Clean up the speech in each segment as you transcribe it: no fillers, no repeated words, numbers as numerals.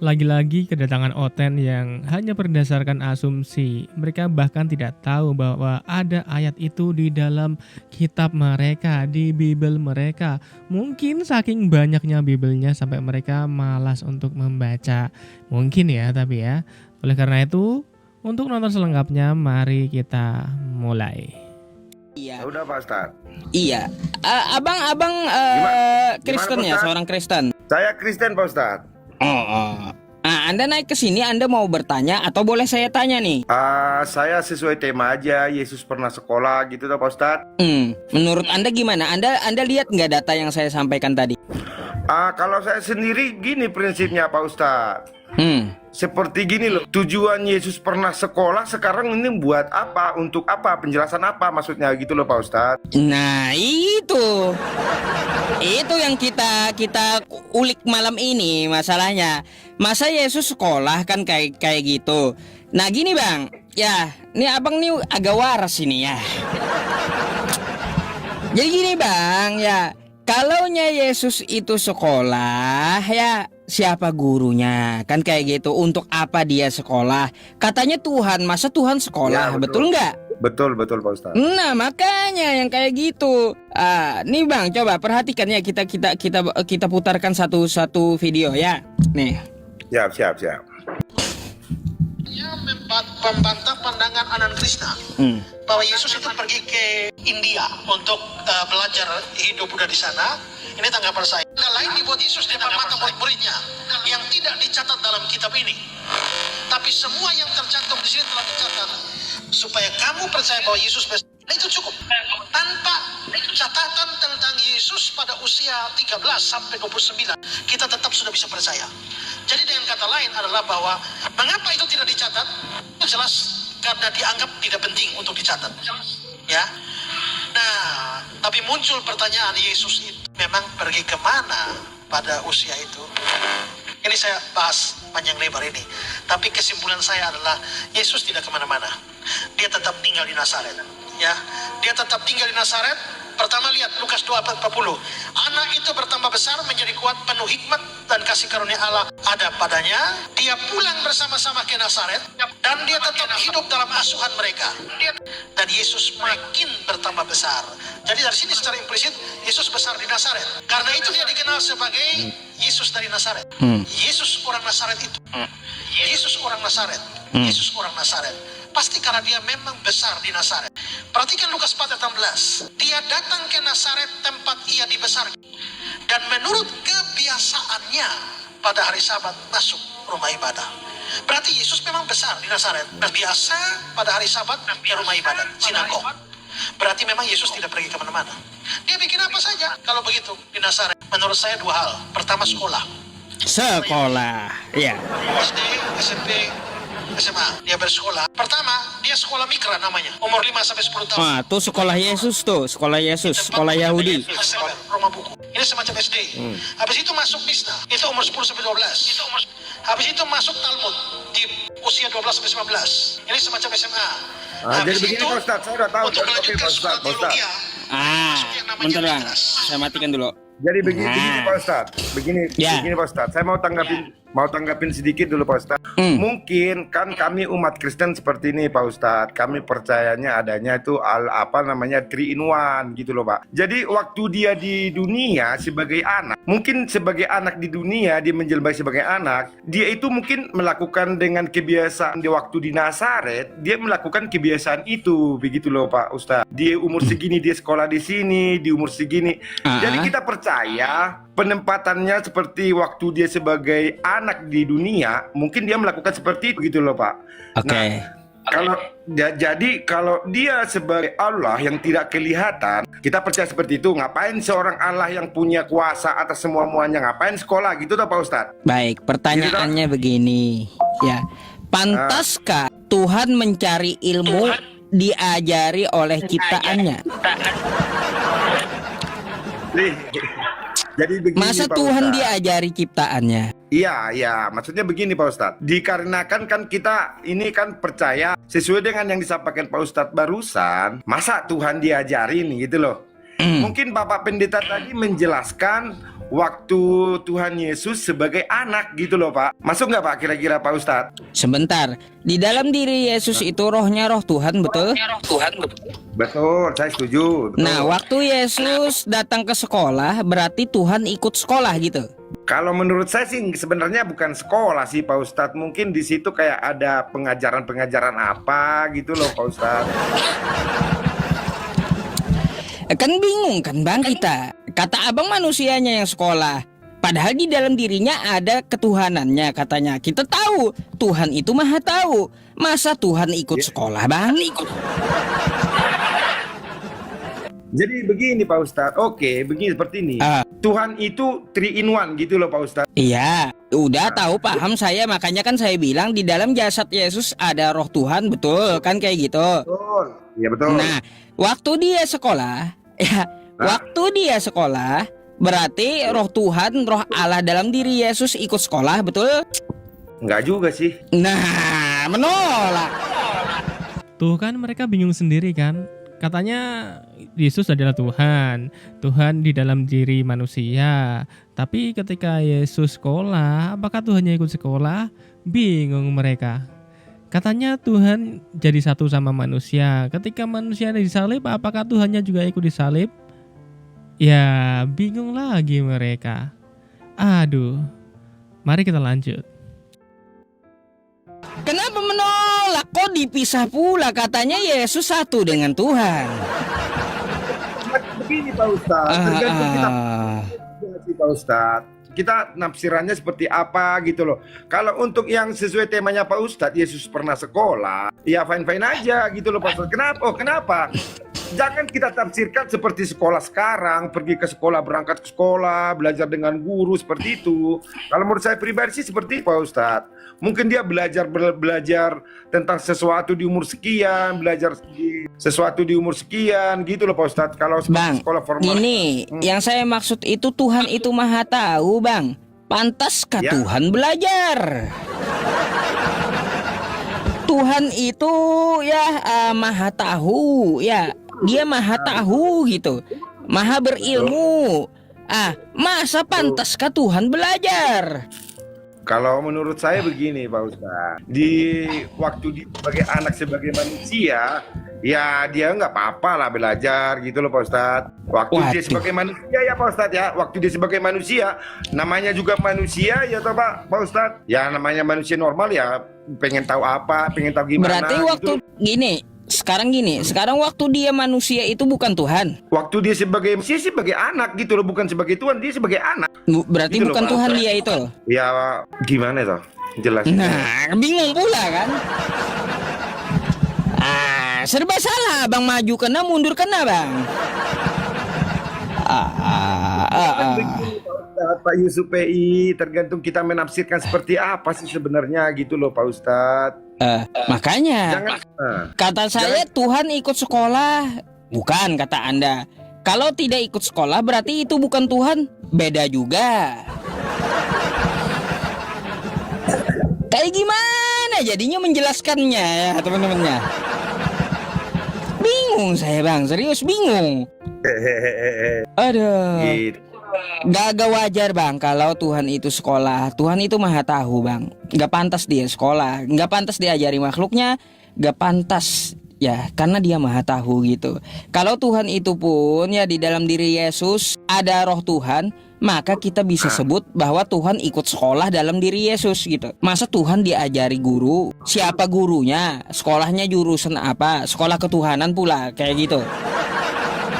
Lagi-lagi kedatangan Oten yang hanya berdasarkan asumsi. Mereka bahkan tidak tahu bahwa ada ayat itu di dalam kitab mereka, di Bible mereka. Mungkin saking banyaknya Biblenya sampai mereka malas untuk membaca. Mungkin ya, tapi ya. Oleh karena itu, untuk nonton selengkapnya, mari kita mulai. Iya, Ya udah Pak Ustadz. iya. Abang Kristen Pak ya, Ustadz? seorang Kristen. Saya Kristen Pak Ustadz. Oh. Anda naik ke sini, Anda mau bertanya atau boleh saya tanya nih? Saya sesuai tema aja, Yesus pernah sekolah gitu tuh Pak Ustadz. Menurut Anda gimana? Anda lihat nggak data yang saya sampaikan tadi? Kalau saya sendiri gini prinsipnya Pak Ustadz. Seperti gini loh, tujuan Yesus pernah sekolah sekarang ini buat apa? Untuk apa? Penjelasan apa maksudnya gitu loh Pak Ustadz. Nah, itu yang kita ulik malam ini masalahnya. Masa Yesus sekolah kan kayak gitu. Nah, gini Bang. Ya, ini Abang nih agak waras ini ya. Jadi gini Bang, ya. Kalaunya Yesus itu sekolah, ya siapa gurunya? Kan kayak gitu. Untuk apa dia sekolah? Katanya Tuhan, masa Tuhan sekolah? Ya, betul nggak? Betul Pak Ustadz. Nah, makanya yang kayak gitu. Nih Bang, coba perhatikan ya, kita putarkan satu video ya. Nih. Siap. Dia membantah pandangan Anand Krishna bahwa Yesus itu pergi ke India untuk belajar hidup Buddha di sana. Ini tanggapan saya. Hal lain dibuat Yesus di depan mata murid-muridnya yang tidak dicatat dalam kitab ini. Tapi semua yang tercantum di sini telah dicatat supaya kamu percaya bahwa Yesus besar. Nah, itu cukup. Tanpa catatan tentang Yesus pada usia 13 sampai 29, kita tetap sudah bisa percaya. Jadi dengan kata lain adalah bahwa mengapa itu tidak dicatat? Itu jelas karena dianggap tidak penting untuk dicatat. Ya. Nah, tapi muncul pertanyaan, Yesus itu memang pergi kemana pada usia itu? Ini saya bahas panjang lebar ini. Tapi kesimpulan saya adalah Yesus tidak kemana-mana. Dia tetap tinggal di Nazaret. Ya, dia tetap tinggal di Nazaret. Pertama lihat Lukas 2:40. Anak itu bertambah besar menjadi kuat, penuh hikmat dan kasih karunia Allah ada padanya. Dia pulang bersama-sama ke Nazaret dan dia tetap hidup dalam asuhan mereka. Dan Yesus makin bertambah besar. Jadi dari sini secara implisit Yesus besar di Nazaret. Karena itu dia dikenal sebagai Yesus dari Nazaret. Yesus orang Nazaret itu. Yesus orang Nazaret. Yesus orang Nazaret. Pasti karena dia memang besar di Nazaret. Perhatikan Lukas 4:16. Dia datang ke Nazaret tempat ia dibesarkan. Dan menurut kebiasaannya pada hari Sabat masuk rumah ibadah. Berarti Yesus memang besar di Nazaret. Biasa pada hari Sabat ke rumah ibadah, sinagog. Berarti memang Yesus tidak pergi kemana-mana. Dia bikin apa saja kalau begitu di Nazaret. Menurut saya dua hal. Pertama sekolah. Sekolah. Ya. SD, SMP, SMA, dia bersekolah. Pertama, dia sekolah mikra namanya, umur 5 sampai 10 tahun. Wah, tuh sekolah Yesus tuh, sekolah Yesus, sekolah Yahudi. Rumah buku. Ini semacam SD. Habis itu masuk Misna, itu umur 10 sampai 12. Habis itu masuk Talmud di usia 12 sampai 19. Ini semacam SMA. Jadi begini Pak Ustadz, saya udah tahu. Untuk melanjutkan sekolah teologi, masuk yang namanya Bentar Bang, Migras. saya matikan dulu. Jadi begini Pak Ustadz, begini Pak Ustadz, saya mau tanggapin sedikit dulu Pak Ustadz. Mungkin kan kami umat Kristen seperti ini Pak Ustadz, kami percayanya adanya itu three in one gitu loh Pak. Jadi waktu dia di dunia sebagai anak, mungkin sebagai anak di dunia dia menjelma sebagai anak, dia itu mungkin melakukan dengan kebiasaan di waktu di Nazaret, dia melakukan kebiasaan itu begitu loh Pak Ustadz. Dia umur segini dia sekolah di sini, di umur segini. Jadi kita percaya penempatannya seperti waktu dia sebagai anak di dunia, mungkin dia melakukan seperti itu gitu loh Pak. Oke. Kalau dia sebagai Allah yang tidak kelihatan, kita percaya seperti itu. Ngapain seorang Allah yang punya kuasa atas semua-muanya, ngapain sekolah gitu toh Pak Ustadz? Baik, pertanyaannya begini, ya. Pantaskah Tuhan mencari ilmu diajari oleh ciptaannya? Jadi begini, Masa Pak Tuhan Ustadz, diajari ciptaannya? Iya, maksudnya begini Pak Ustadz. Dikarenakan kan kita ini kan percaya sesuai dengan yang disampaikan Pak Ustadz barusan. Masa Tuhan diajarin gitu loh. Mungkin Bapak Pendeta tadi menjelaskan waktu Tuhan Yesus sebagai anak gitu loh Pak. Masuk nggak Pak kira-kira Pak Ustadz? Sebentar, di dalam diri Yesus itu rohnya roh Tuhan, betul? Betul, saya setuju. Betul. Nah, waktu Yesus datang ke sekolah, berarti Tuhan ikut sekolah gitu. Kalau menurut saya sih sebenarnya bukan sekolah sih Pak Ustadz. Mungkin di situ kayak ada pengajaran-pengajaran apa gitu loh Pak Ustadz. Kan bingung kan Bang kita. Kata abang manusianya yang sekolah. Padahal di dalam dirinya ada ketuhanannya katanya. Kita tahu Tuhan itu maha tahu. Masa Tuhan ikut sekolah Bang? Jadi begini Pak Ustadz. Oke, begini seperti ini. Tuhan itu 3 in 1 gitu loh Pak Ustadz. Iya, udah tahu paham saya. Makanya kan saya bilang di dalam jasad Yesus ada roh Tuhan, betul kan kayak gitu. Betul. Iya betul. Nah, waktu dia sekolah, waktu dia sekolah, berarti roh Tuhan, roh Allah dalam diri Yesus ikut sekolah, betul? Enggak juga sih. Nah, menolak. Tuh kan mereka bingung sendiri kan. Katanya Yesus adalah Tuhan, Tuhan di dalam diri manusia. Tapi ketika Yesus sekolah, apakah Tuhannya ikut sekolah? Bingung mereka. Katanya Tuhan jadi satu sama manusia. Ketika manusia disalib, apakah Tuhannya juga ikut disalib? Ya, bingung lagi mereka. Aduh, mari kita lanjut. Kenapa menolak? Kok dipisah pula? Katanya Yesus satu dengan Tuhan. Begini Pak Ustadz, tergantung kita Pak Ustadz. Kita nafsirannya seperti apa gitu loh. Kalau untuk yang sesuai temanya Pak Ustadz, Yesus pernah sekolah, ya fine-fine aja gitu loh Pak Ustadz. Kenapa? Oh kenapa? Jangan kita tafsirkan seperti sekolah sekarang, pergi ke sekolah, berangkat ke sekolah, belajar dengan guru seperti itu. Kalau menurut saya pribadi sih seperti itu Pak Ustadz. Mungkin dia belajar tentang sesuatu di umur sekian, belajar sesuatu di umur sekian gitu loh Pak Ustadz. Kalau Bang, sekolah formal. ini yang saya maksud itu Tuhan itu maha tahu Bang. Pantaskah Ya. Tuhan belajar? Tuhan itu ya maha tahu ya. Dia maha tahu gitu. Maha berilmu. Masa pantaskah Tuhan belajar? Kalau menurut saya begini Pak Ustadz, di waktu dia sebagai anak sebagai manusia, ya dia nggak apa-apa lah belajar gitu loh Pak Ustadz. Waktu dia sebagai manusia ya Pak Ustadz ya, waktu dia sebagai manusia, namanya juga manusia ya toh Pak Ustadz. Ya namanya manusia normal ya, pengen tahu apa, pengen tahu gimana. Berarti waktu gitu. Sekarang waktu dia manusia itu bukan Tuhan. Waktu dia sebagai anak gitu loh, bukan sebagai Tuhan, dia sebagai anak. Berarti gitu bukan loh, Tuhan dia itu. Ya gimana toh? Jelas. Nah, bingung pula kan? Serba salah, Bang, maju kena, mundur kena, Bang. Pak Yusuf PI, tergantung kita menafsirkan seperti apa sih sebenarnya gitu loh Pak Ustadz. Makanya kata saya Tuhan ikut sekolah, bukan kata Anda. Kalau tidak ikut sekolah berarti itu bukan Tuhan, beda juga. Kayak gimana jadinya menjelaskannya ya teman-temannya? Bingung saya Bang, serius bingung. Aduh. Gitu. Gak wajar Bang kalau Tuhan itu sekolah. Tuhan itu maha tahu Bang. Gak pantas dia sekolah, gak pantas diajari makhluknya, gak pantas ya karena dia maha tahu gitu. Kalau Tuhan itu pun ya di dalam diri Yesus ada roh Tuhan, maka kita bisa sebut bahwa Tuhan ikut sekolah dalam diri Yesus gitu. Masa Tuhan diajari guru? Siapa gurunya? Sekolahnya jurusan apa? Sekolah ketuhanan pula kayak gitu.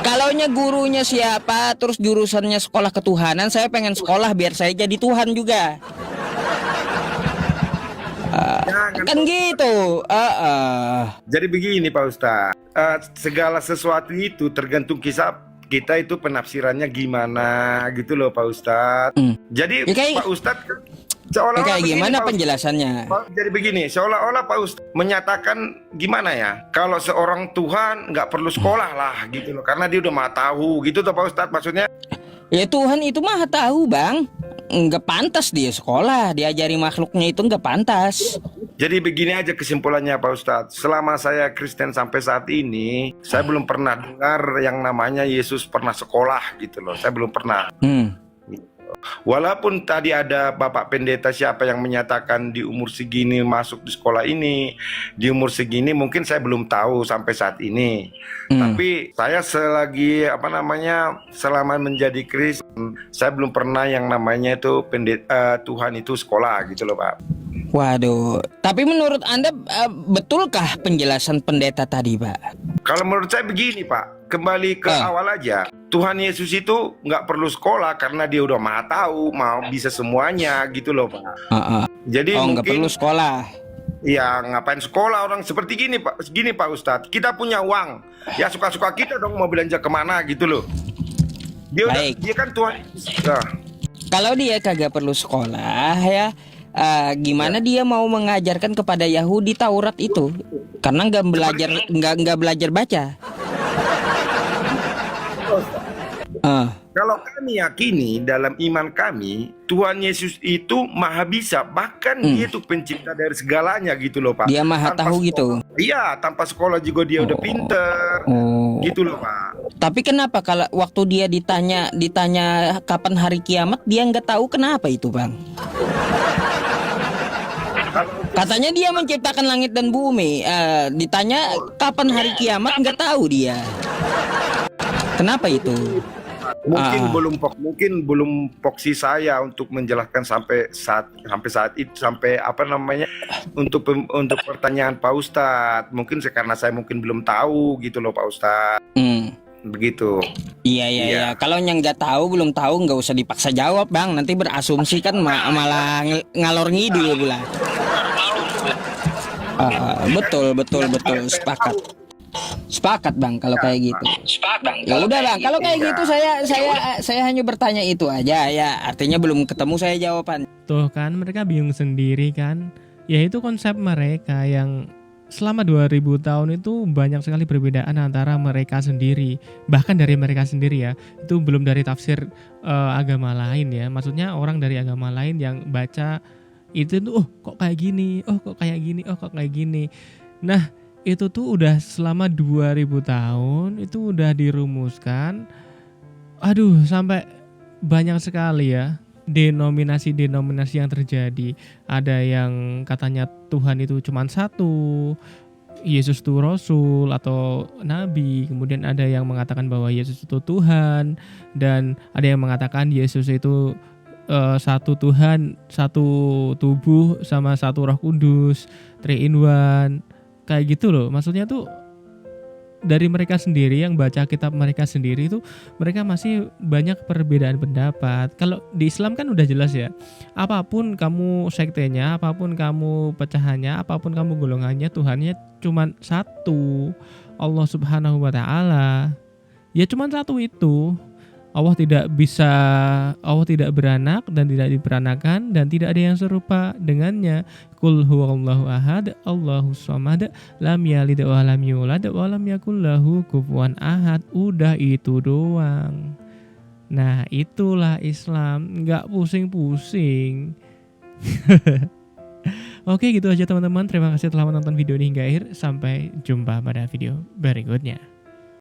Kalaunya gurunya siapa, terus jurusannya sekolah ketuhanan, saya pengen sekolah biar saya jadi Tuhan juga. Kan gitu. Jadi begini Pak Ustadz, segala sesuatu itu tergantung kita itu penafsirannya gimana gitu loh Pak Ustadz. Jadi Pak Ustadz seolah-olah kayak gimana begini, penjelasannya? Jadi begini, seolah-olah Pak Ustadz menyatakan gimana ya, kalau seorang Tuhan nggak perlu sekolah lah gitu loh, karena dia udah maha tahu gitu tuh Pak Ustadz maksudnya. Ya Tuhan itu maha tahu Bang, nggak pantas dia sekolah, diajari makhluknya itu nggak pantas. Jadi begini aja kesimpulannya Pak Ustadz, selama saya Kristen sampai saat ini, saya belum pernah dengar yang namanya Yesus pernah sekolah gitu loh, saya belum pernah. Walaupun tadi ada Bapak Pendeta siapa yang menyatakan di umur segini masuk di sekolah ini, di umur segini mungkin saya belum tahu sampai saat ini. Tapi saya selama menjadi Kristen, saya belum pernah yang namanya itu Tuhan itu sekolah gitu loh Pak. Waduh, tapi menurut Anda betulkah penjelasan pendeta tadi, Pak? Kalau menurut saya begini Pak, kembali ke awal aja. Tuhan Yesus itu nggak perlu sekolah karena dia udah maha tahu, mau bisa semuanya gitu loh Pak. Jadi nggak perlu sekolah. Ya ngapain sekolah orang seperti gini Pak Ustadz. Kita punya uang, ya suka-suka kita dong mau belanja kemana gitu loh. Dia kan Tuhan. Kalau dia kagak perlu sekolah ya. Gimana dia mau mengajarkan kepada Yahudi Taurat itu karena nggak belajar baca. Kalau kami yakini dalam iman kami Tuhan Yesus itu maha bisa, bahkan dia itu pencipta dari segalanya gitu loh Pak. Dia maha tahu gitu. Iya, tanpa sekolah juga dia udah pinter gitu loh Pak. Tapi kenapa kalau waktu dia ditanya kapan hari kiamat dia nggak tahu, kenapa itu Bang? Katanya dia menciptakan langit dan bumi. Ditanya kapan hari kiamat nggak tahu dia. Kenapa itu? Mungkin belum fokus saya untuk menjelaskan sampai saat itu untuk pertanyaan Pak Ustadz. Mungkin karena saya mungkin belum tahu gitu loh Pak Ustadz. Begitu. Iya. Kalau yang nggak tahu belum tahu nggak usah dipaksa jawab Bang. Nanti berasumsi kan malah ngalor ngidul pula. Betul sepakat Bang kalau kayak gitu. Ya udah Bang, kalau kayak gitu saya hanya bertanya itu aja ya. Artinya belum ketemu saya jawaban. Tuh kan mereka bingung sendiri kan. Ya itu konsep mereka yang selama 2000 tahun itu banyak sekali perbedaan antara mereka sendiri. Bahkan dari mereka sendiri ya. Itu belum dari tafsir agama lain ya. Maksudnya orang dari agama lain yang baca itu tuh kok kayak gini, kok kayak gini, kok kayak gini. Nah, itu tuh udah selama 2000 tahun itu udah dirumuskan. Sampai banyak sekali ya denominasi yang terjadi. Ada yang katanya Tuhan itu cuma satu, Yesus itu Rasul atau Nabi. Kemudian ada yang mengatakan bahwa Yesus itu Tuhan, dan ada yang mengatakan Yesus itu satu Tuhan, satu tubuh sama satu Roh Kudus, 3 in 1. Kayak gitu loh. Maksudnya tuh dari mereka sendiri yang baca kitab mereka sendiri itu mereka masih banyak perbedaan pendapat. Kalau di Islam kan udah jelas ya. Apapun kamu sektenya, apapun kamu pecahannya, apapun kamu golongannya, Tuhannya cuma satu. Allah Subhanahu wa taala. Ya cuma satu itu. Allah tidak beranak dan tidak diperanakan dan tidak ada yang serupa dengannya. Qul huwallahu ahad, Allahus samad, lam yalid wa lam yulad wa lam yakul lahu kufuwan ahad. Udah itu doang. Nah, itulah Islam, enggak pusing-pusing. Oke, gitu aja teman-teman. Terima kasih telah menonton video ini hingga akhir. Sampai jumpa pada video berikutnya.